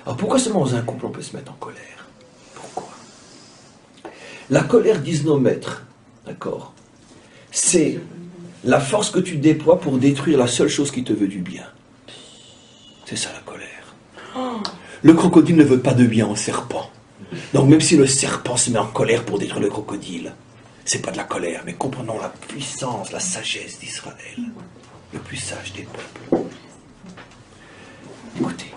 Alors pourquoi seulement dans un couple on peut se mettre en colère? Pourquoi? La colère, disent nos maîtres, d'accord, c'est la force que tu déploies pour détruire la seule chose qui te veut du bien. C'est ça la colère. Le crocodile ne veut pas de bien au serpent. Donc même si le serpent se met en colère pour détruire le crocodile, c'est pas de la colère, mais comprenons la puissance, la sagesse d'Israël, le plus sage des peuples. Écoutez,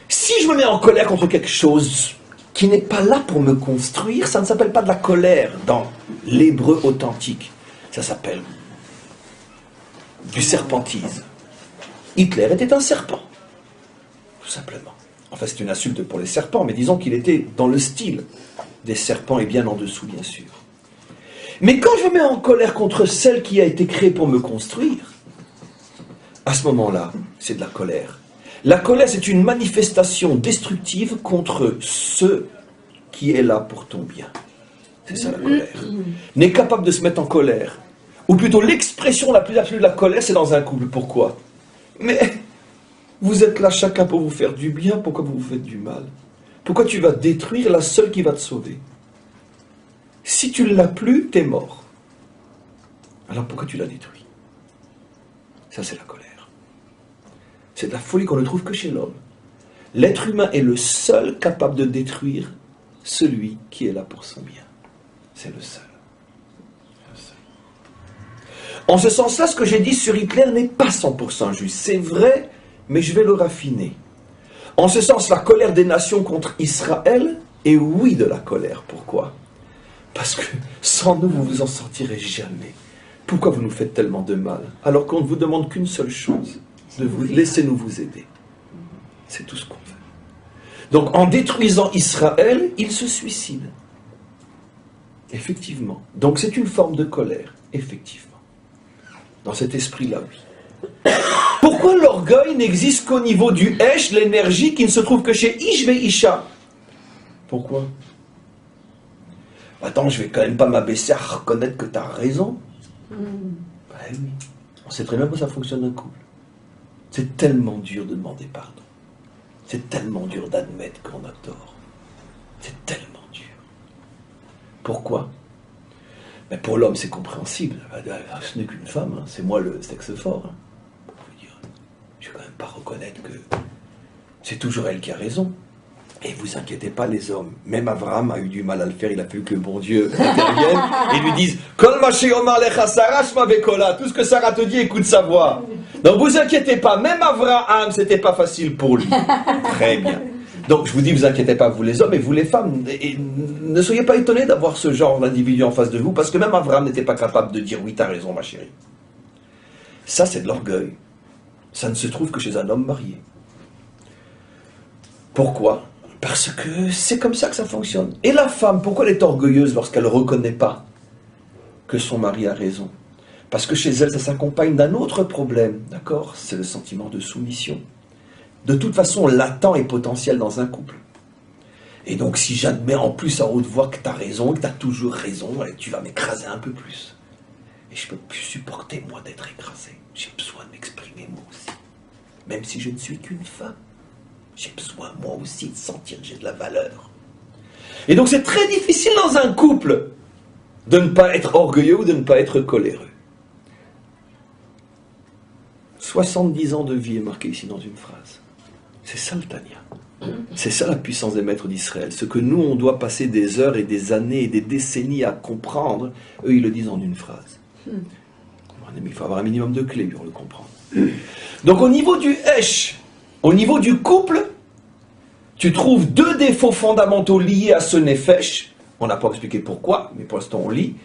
si je me mets en colère contre quelque chose qui n'est pas là pour me construire, ça ne s'appelle pas de la colère dans l'hébreu authentique. Ça s'appelle du serpentisme. Hitler était un serpent, tout simplement. Enfin, c'est une insulte pour les serpents, mais disons qu'il était dans le style des serpents et bien en dessous, bien sûr. Mais quand je me mets en colère contre celle qui a été créée pour me construire, à ce moment-là, c'est de la colère. La colère, c'est une manifestation destructive contre ce qui est là pour ton bien. C'est ça la colère. N'est capable de se mettre en colère. Ou plutôt, l'expression la plus absolue de la colère, c'est dans un couple. Pourquoi? Mais vous êtes là chacun pour vous faire du bien, pourquoi vous vous faites du mal? Pourquoi tu vas détruire la seule qui va te sauver? Si tu ne l'as plus, t'es mort. Alors pourquoi tu l'as détruit? Ça, c'est la colère. C'est de la folie qu'on ne trouve que chez l'homme. L'être humain est le seul capable de détruire celui qui est là pour son bien. C'est le seul. En ce sens-là, ce que j'ai dit sur Hitler n'est pas 100% juste. C'est vrai, mais je vais le raffiner. En ce sens, la colère des nations contre Israël est oui de la colère. Pourquoi? Parce que sans nous, vous vous en sortirez jamais. Pourquoi vous nous faites tellement de mal? Alors qu'on ne vous demande qu'une seule chose, de vous laissez-nous vous aider. C'est tout ce qu'on fait. Donc en détruisant Israël, il se suicide. Effectivement. Donc c'est une forme de colère. Effectivement. Dans cet esprit-là, oui. Pourquoi l'orgueil n'existe qu'au niveau du Hesh, l'énergie qui ne se trouve que chez Ish ve Isha? Pourquoi? Attends, je vais quand même pas m'abaisser à reconnaître que tu as raison. Ben oui. On sait très bien comment ça fonctionne un couple. C'est tellement dur de demander pardon. C'est tellement dur d'admettre qu'on a tort. C'est tellement dur. Pourquoi? Mais pour l'homme, c'est compréhensible. Ce n'est qu'une femme, hein. C'est moi le sexe fort. Hein. Je ne vais quand même pas reconnaître que c'est toujours elle qui a raison. Et vous inquiétez pas les hommes, même Abraham a eu du mal à le faire, il a fallu que le bon Dieu intervienne et lui dise « Kol ma she'omar lecha Sarah shma vekola » tout ce que Sarah te dit, écoute sa voix. Donc vous inquiétez pas, même Abraham, c'était pas facile pour lui. Très bien. Donc je vous dis, vous inquiétez pas, vous les hommes et vous les femmes, et ne soyez pas étonnés d'avoir ce genre d'individu en face de vous, parce que même Abraham n'était pas capable de dire « Oui, t'as raison ma chérie ». Ça c'est de l'orgueil. Ça ne se trouve que chez un homme marié. Pourquoi? Parce que c'est comme ça que ça fonctionne. Et la femme, pourquoi elle est orgueilleuse lorsqu'elle ne reconnaît pas que son mari a raison? Parce que chez elle, ça s'accompagne d'un autre problème, d'accord? C'est le sentiment de soumission. De toute façon, latent et potentiel dans un couple. Et donc, si j'admets en plus à haute voix que tu as raison, que tu as toujours raison, tu vas m'écraser un peu plus. Et je ne peux plus supporter, moi, d'être écrasé. J'ai besoin de m'exprimer, moi aussi. Même si je ne suis qu'une femme. J'ai besoin, moi aussi, de sentir que j'ai de la valeur. Et donc, c'est très difficile dans un couple de ne pas être orgueilleux ou de ne pas être coléreux. 70 ans de vie est marqué ici dans une phrase. C'est ça le Tanya. C'est ça la puissance des maîtres d'Israël. Ce que nous, on doit passer des heures et des années et des décennies à comprendre, eux, ils le disent en une phrase. Il faut avoir un minimum de clés pour le comprendre. Donc, au niveau du Hesh, au niveau du couple, tu trouves deux défauts fondamentaux liés à ce Nefesh. On n'a pas expliqué pourquoi, mais pour l'instant on lit.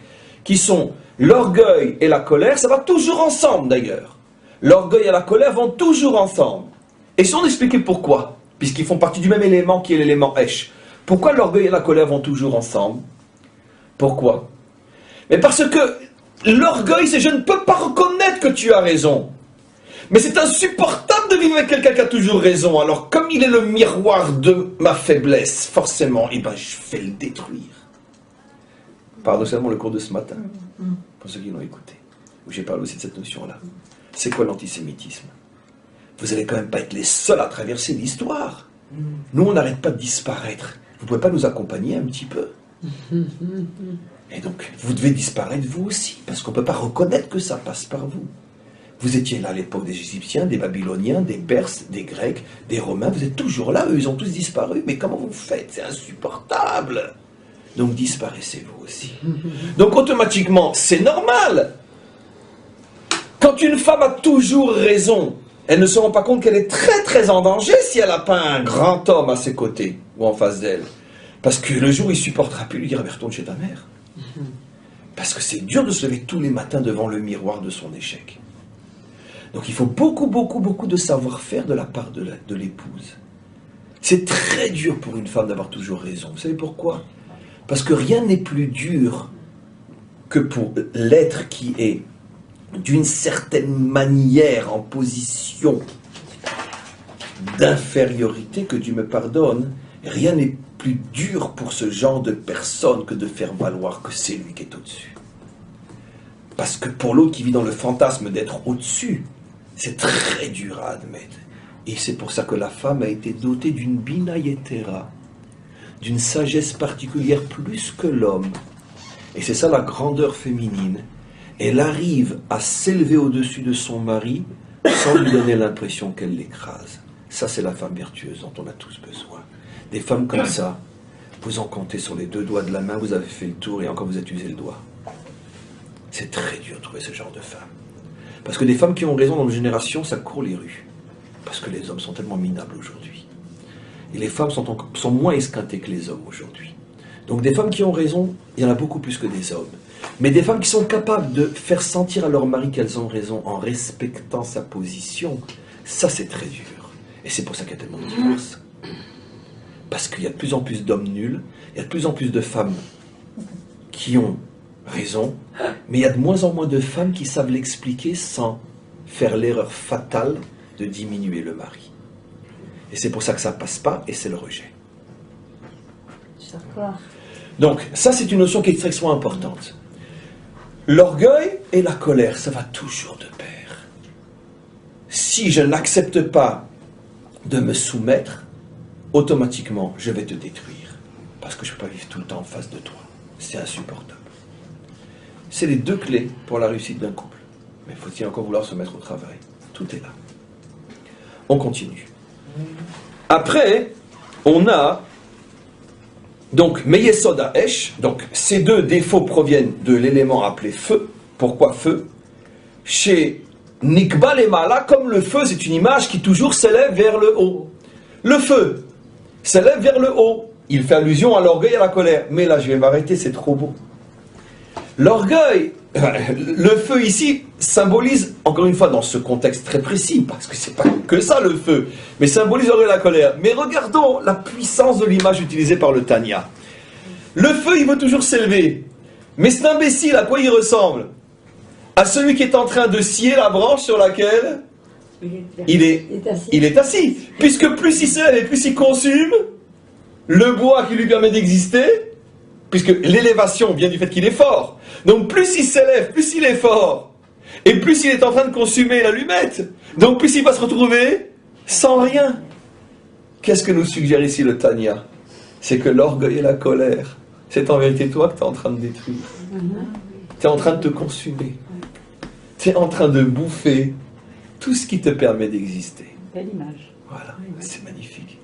Qui sont l'orgueil et la colère. Ça va toujours ensemble d'ailleurs. L'orgueil et la colère vont toujours ensemble. Et si on expliquait pourquoi, puisqu'ils font partie du même élément qui est l'élément Hesh. Pourquoi l'orgueil et la colère vont toujours ensemble? Pourquoi? Mais parce que l'orgueil, c'est je ne peux pas reconnaître que tu as raison. Mais c'est insupportable de vivre avec quelqu'un qui a toujours raison. Alors, comme il est le miroir de ma faiblesse, forcément, je vais le détruire. Paradoxalement, le cours de ce matin, pour ceux qui l'ont écouté, où j'ai parlé aussi de cette notion-là, c'est quoi l'antisémitisme? Vous n'allez quand même pas être les seuls à traverser l'histoire. Nous, on n'arrête pas de disparaître. Vous ne pouvez pas nous accompagner un petit peu? Et donc, vous devez disparaître vous aussi, parce qu'on ne peut pas reconnaître que ça passe par vous. Vous étiez là à l'époque des Égyptiens, des Babyloniens, des Perses, des Grecs, des Romains, vous êtes toujours là, eux, ils ont tous disparu. Mais comment vous faites? C'est insupportable. Donc, disparaissez vous aussi. Donc, automatiquement, c'est normal. Quand une femme a toujours raison, elle ne se rend pas compte qu'elle est très très en danger si elle n'a pas un grand homme à ses côtés ou en face d'elle. Parce que le jour où il ne supportera plus, lui dira, retourne chez ta mère. Parce que c'est dur de se lever tous les matins devant le miroir de son échec. Donc il faut beaucoup, beaucoup, beaucoup de savoir-faire de la part de l'épouse. C'est très dur pour une femme d'avoir toujours raison. Vous savez pourquoi? Parce que rien n'est plus dur que pour l'être qui est d'une certaine manière en position d'infériorité, que Dieu me pardonne. Rien n'est plus dur pour ce genre de personne que de faire valoir que c'est lui qui est au-dessus. Parce que pour l'autre qui vit dans le fantasme d'être au-dessus, c'est très dur à admettre. Et c'est pour ça que la femme a été dotée d'une bina yetera, d'une sagesse particulière plus que l'homme. Et c'est ça la grandeur féminine. Elle arrive à s'élever au-dessus de son mari sans lui donner l'impression qu'elle l'écrase. Ça, c'est la femme vertueuse dont on a tous besoin. Des femmes comme ça, vous en comptez sur les 2 doigts de la main, vous avez fait le tour et encore vous êtes usé le doigt. C'est très dur de trouver ce genre de femmes. Parce que des femmes qui ont raison dans nos générations, ça court les rues. Parce que les hommes sont tellement minables aujourd'hui. Et les femmes sont moins esquintées que les hommes aujourd'hui. Donc des femmes qui ont raison, il y en a beaucoup plus que des hommes. Mais des femmes qui sont capables de faire sentir à leur mari qu'elles ont raison en respectant sa position, ça c'est très dur. Et c'est pour ça qu'il y a tellement de divorces. Parce qu'il y a de plus en plus d'hommes nuls, il y a de plus en plus de femmes qui ont raison, mais il y a de moins en moins de femmes qui savent l'expliquer sans faire l'erreur fatale de diminuer le mari. Et c'est pour ça que ça ne passe pas, et c'est le rejet. D'accord. Donc, ça c'est une notion qui est extrêmement importante. L'orgueil et la colère, ça va toujours de pair. Si je n'accepte pas de me soumettre, automatiquement, je vais te détruire. Parce que je ne peux pas vivre tout le temps en face de toi. C'est insupportable. C'est les 2 clés pour la réussite d'un couple. Mais faut-il encore vouloir se mettre au travail? Tout est là. On continue. Après, on a donc Meyesod Haesh. Donc ces 2 défauts proviennent de l'élément appelé feu. Pourquoi feu? Chez Nikba Lemala, comme le feu, c'est une image qui toujours s'élève vers le haut. Le feu s'élève vers le haut. Il fait allusion à l'orgueil et à la colère. Mais là, je vais m'arrêter, c'est trop beau. L'orgueil, le feu ici, symbolise, encore une fois, dans ce contexte très précis, parce que c'est pas que ça le feu, mais symbolise l'orgueil et la colère. Mais regardons la puissance de l'image utilisée par le Tanya. Le feu, il veut toujours s'élever. Mais cet imbécile, à quoi il ressemble? À celui qui est en train de scier la branche sur laquelle il est assis. Puisque plus il s'élève et plus il consume le bois qui lui permet d'exister, puisque l'élévation vient du fait qu'il est fort. Donc plus il s'élève, plus il est fort, et plus il est en train de consumer l'allumette. Donc plus il va se retrouver sans rien. Qu'est-ce que nous suggère ici le Tanya? C'est que l'orgueil et la colère, c'est en vérité toi que tu es en train de détruire. Tu es en train de te consumer. Tu es en train de bouffer tout ce qui te permet d'exister. Belle image. Voilà, c'est magnifique.